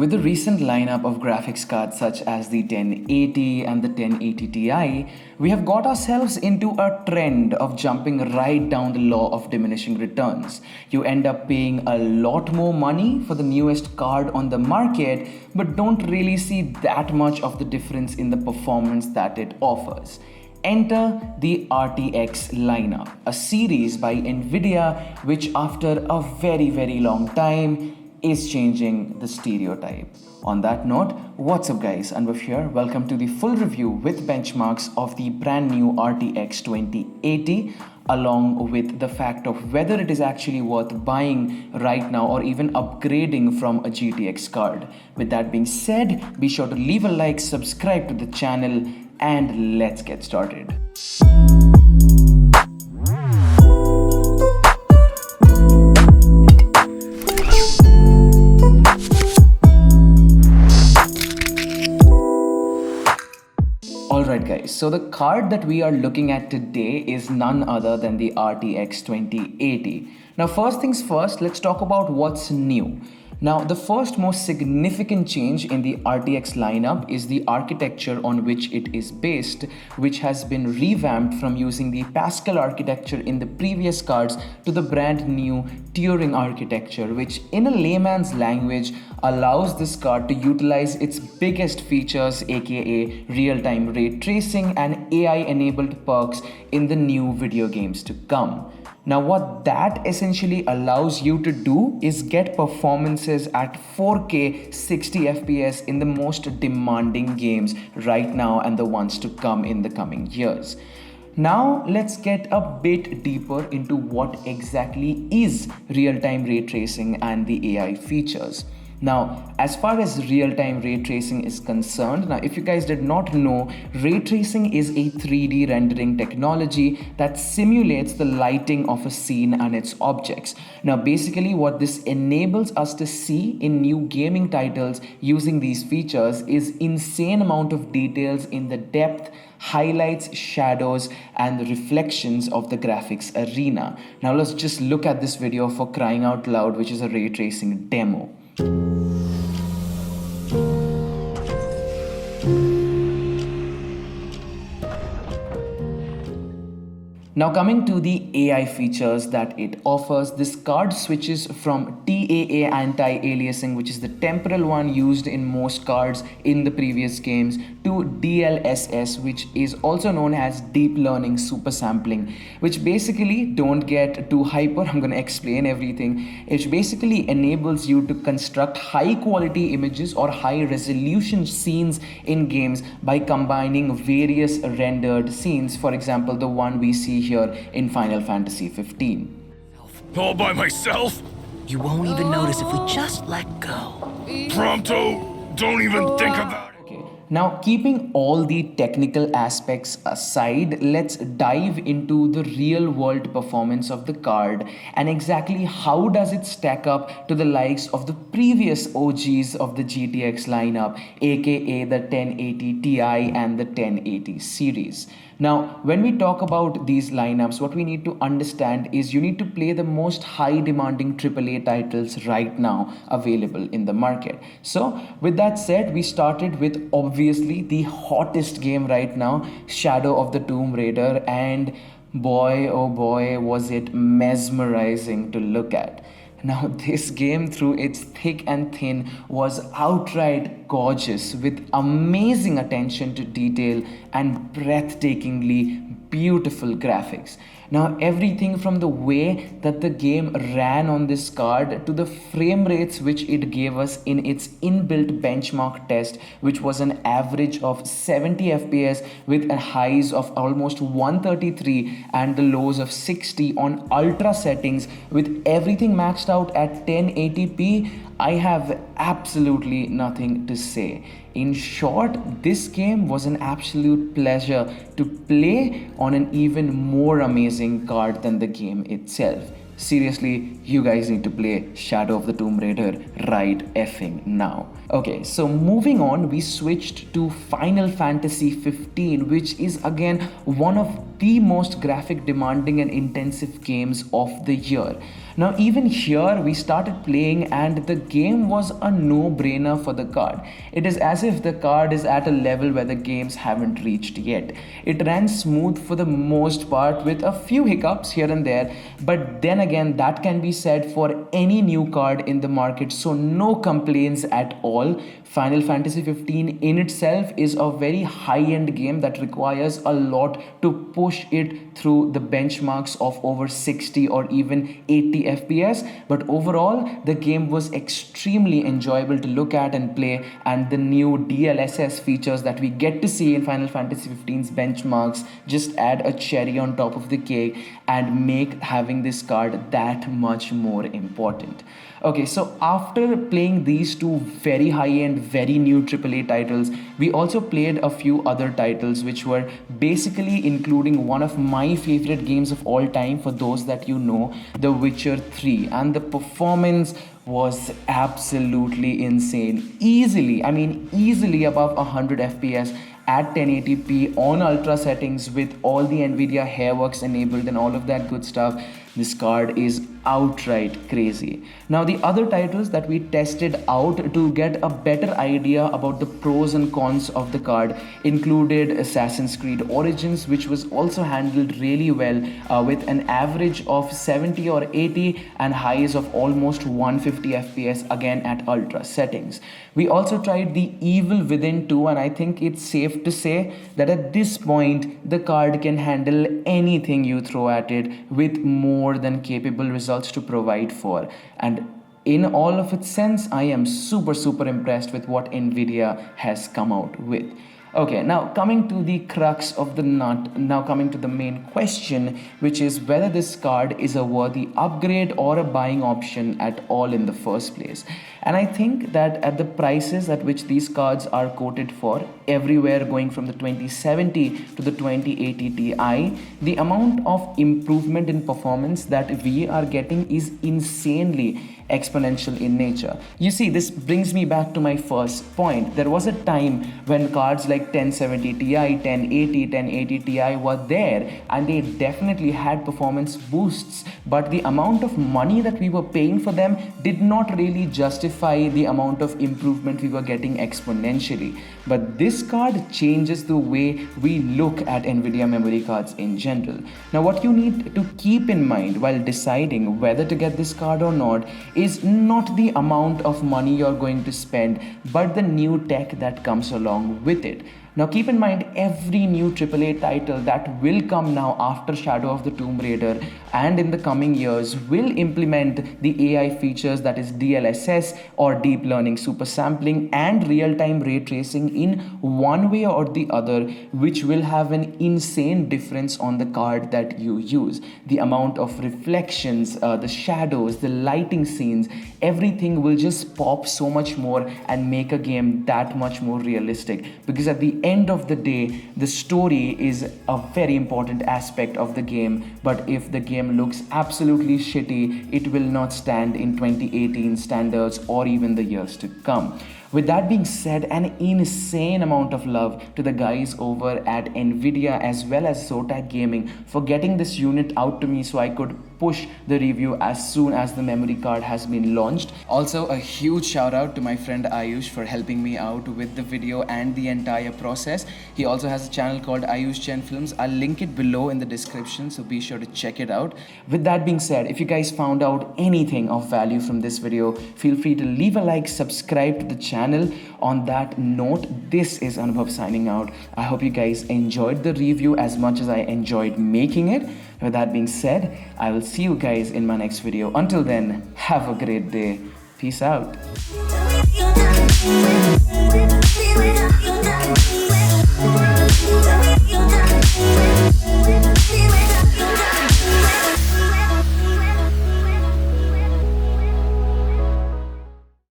With the recent lineup of graphics cards such as the 1080 and the 1080 Ti, we have got ourselves into a trend of jumping right down the law of diminishing returns. You end up paying a lot more money for the newest card on the market, but don't really see that much of the difference in the performance that it offers. Enter the RTX lineup, a series by Nvidia which after a very long time is changing the stereotype. On that note, what's up guys, Anubhav here. Welcome to the full review with benchmarks of the brand new RTX 2080 along with the fact of whether it is actually worth buying right now or even upgrading from a GTX card. With that being said, be sure to leave a like, subscribe to the channel, and let's get started. Alright guys, so the card that we are looking at today is none other than the RTX 2080. Now first things first, let's talk about what's new. Now the first most significant change in the RTX lineup is the architecture on which it is based, which has been revamped from using the Pascal architecture in the previous cards to the brand new Turing architecture, which in a layman's language allows this card to utilize its biggest features, aka real-time ray tracing and AI-enabled perks in the new video games to come. Now what that essentially allows you to do is get performances at 4K 60 FPS in the most demanding games right now and the ones to come in the coming years. Now let's get a bit deeper into what exactly is real-time ray tracing and the AI features. Now, as far as real-time ray tracing is concerned, now if you guys did not know, ray tracing is a 3D rendering technology that simulates the lighting of a scene and its objects. Now, basically what this enables us to see in new gaming titles using these features is insane amount of details in the depth, highlights, shadows, and the reflections of the graphics arena. Now, let's just look at this video for crying out loud, which is a ray tracing demo. Now coming to the AI features that it offers, this card switches from TAA anti-aliasing, which is the temporal one used in most cards in the previous games, to DLSS, which is also known as deep learning super sampling, which basically, don't get too hyper, I'm going to explain everything. It basically enables you to construct high quality images or high resolution scenes in games by combining various rendered scenes. For example, the one we see here in Final Fantasy 15. All by myself? You won't even notice if we just let go. Prompto, don't even think about it. Okay. Now, keeping all the technical aspects aside, let's dive into the real world performance of the card and exactly how does it stack up to the likes of the previous OGs of the GTX lineup, aka the 1080 Ti and the 1080 series. Now, when we talk about these lineups, what we need to understand is you need to play the most high demanding AAA titles right now available in the market. So with that said, we started with obviously the hottest game right now, Shadow of the Tomb Raider, and boy oh boy was it mesmerizing to look at. Now this game through its thick and thin was outright gorgeous with amazing attention to detail and breathtakingly beautiful graphics. Now everything from the way that the game ran on this card to the frame rates which it gave us in its inbuilt benchmark test, which was an average of 70 FPS with a highs of almost 133 and the lows of 60 on ultra settings with everything maxed out at 1080p. I have absolutely nothing to say. In short, this game was an absolute pleasure to play on an even more amazing card than the game itself. Seriously, you guys need to play Shadow of the Tomb Raider right effing now. Okay, so moving on, we switched to Final Fantasy 15, which is again one of the most graphic demanding and intensive games of the year. Now, even here, we started playing, and the game was a no-brainer for the card. It is as if the card is at a level where the games haven't reached yet. It ran smooth for the most part, with a few hiccups here and there, but then again, that can be said for any new card in the market, so no complaints at all. Final Fantasy 15 in itself is a very high-end game that requires a lot to push it through the benchmarks of over 60 or even 80 FPS, but overall the game was extremely enjoyable to look at and play, and the new DLSS features that we get to see in Final Fantasy 15's benchmarks just add a cherry on top of the cake and make having this card that much more important. Okay, so after playing these two very high-end, very new AAA titles, we also played a few other titles which were basically including one of my favorite games of all time, for those that you know, The Witcher 3, and the performance was absolutely insane. Easily above 100 FPS at 1080p on ultra settings with all the Nvidia Hairworks enabled and all of that good stuff. This card is outright crazy. Now, the other titles that we tested out to get a better idea about the pros and cons of the card included Assassin's Creed Origins, which was also handled really well with an average of 70 or 80 and highs of almost 150 FPS again at ultra settings. We also tried the Evil Within 2, and I think it's safe to say that at this point the card can handle anything you throw at it with more than capable results to provide for. And in all of its sense, I am super impressed with what Nvidia has come out with. Okay, now coming to the crux of the nut, now coming to the main question, which is whether this card is a worthy upgrade or a buying option at all in the first place. And I think that at the prices at which these cards are quoted for, everywhere going from the 2070 to the 2080 Ti, the amount of improvement in performance that we are getting is insanely exponential in nature. You see, this brings me back to my first point. There was a time when cards like 1070 Ti, 1080 Ti were there, and they definitely had performance boosts, but the amount of money that we were paying for them did not really justify the amount of improvement we were getting exponentially. But this card changes the way we look at Nvidia memory cards in general. Now, what you need to keep in mind while deciding whether to get this card or not is not the amount of money you're going to spend, but the new tech that comes along with it. Now, keep in mind, every new AAA title that will come now after Shadow of the Tomb Raider and in the coming years will implement the AI features, that is DLSS or deep learning super sampling and real-time ray tracing in one way or the other, which will have an insane difference on the card that you use. The amount of reflections, the shadows, the lighting scenes, everything will just pop so much more and make a game that much more realistic, because at the end of the day, the story is a very important aspect of the game. But if the game looks absolutely shitty, it will not stand in 2018 standards or even the years to come. With that being said, an insane amount of love to the guys over at Nvidia as well as Zotac Gaming for getting this unit out to me so I could push the review as soon as the memory card has been launched. Also, a huge shout out to my friend Ayush for helping me out with the video and the entire process. He also has a channel called Ayush Chen Films. I'll link it below in the description, so be sure to check it out. With that being said, if you guys found out anything of value from this video, feel free to leave a like, subscribe to the channel. On that note, this is Anubhav signing out. I hope you guys enjoyed the review as much as I enjoyed making it. With that being said, I will see you guys in my next video. Until then, have a great day. Peace out. We